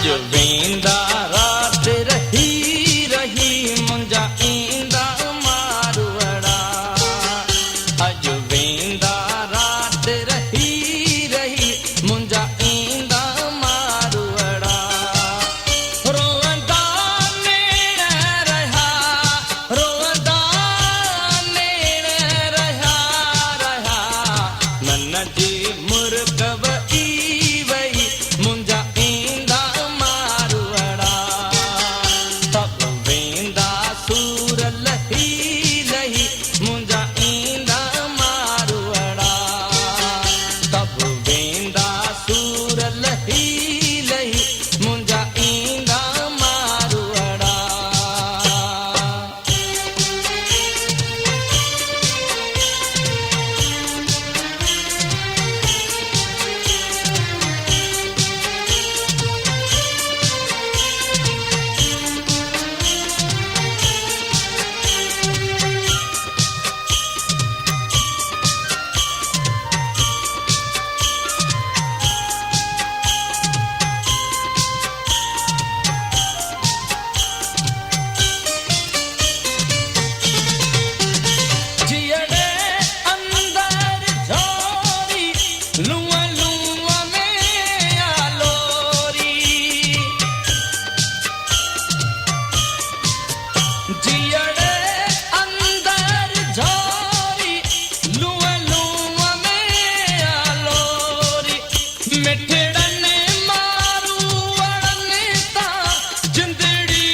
अज वेंदा रात रही रही मुंजा ईंदा मारवड़ा। अज वेंदा रात रही रही मुंजा ईंदा मारवड़ा। रोंदा नेण रहा रोंदा नेण रहा रहा नन जी मुर्कब ई वई मुंजा ईंदा मारवड़ा। तब वेंदा सूर लही लही मुंजा ईंदा मारवड़ा। तब वेंदा सूर लही लही मुंजा ईंदा मारवड़ा। जियड़े अंदर झोरी लुआ लुआ में आलोरी। जियड़े अंदर झोरी लुआ लुआ में आलोरी। मिठड़न मारू वड़न ता जिंदड़ी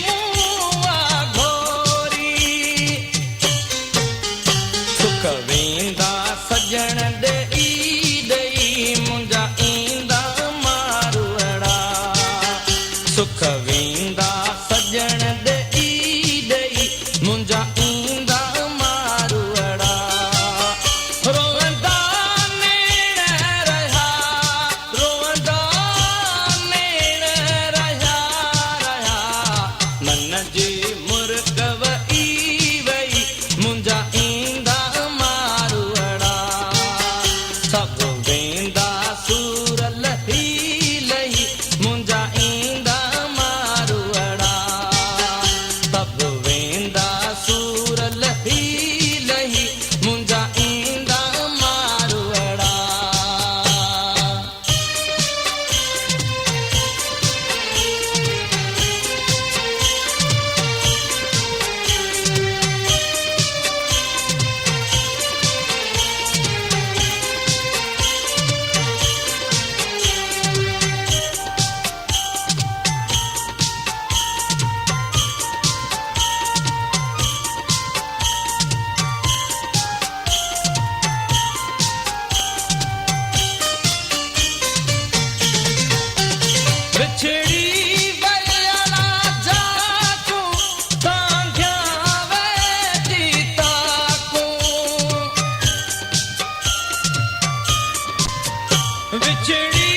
मुआ घोरी। सुख वेंदा सजण ॾेई ॾेई मुंजा ईंदा मारवड़ा। सुख वेंदा सजण ॾेई ॾेई मुंजा ईंदा मारवड़ा। रोंदा नेण रहा रोंदा नेण रहा रहा नन जी मुर्कब ई वई मुंजा ईंदा मारवड़ा। सब वेंदा सूर लही लही मुंजा ईंदा मारवड़ा। तब वेंदा सूर लही लही मुंजा ईंदा मारवड़ा। बिछड़ी वयला जाकू तांघ्या वेती ताकू। बिछड़ी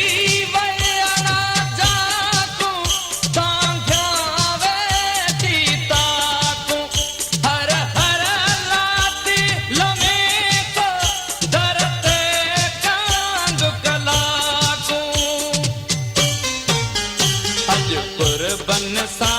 वयला जाकू तांघ्या वेती ताकू। हर हर लाती लमे को दरते कांग कलाकू। अज कुर्बन सा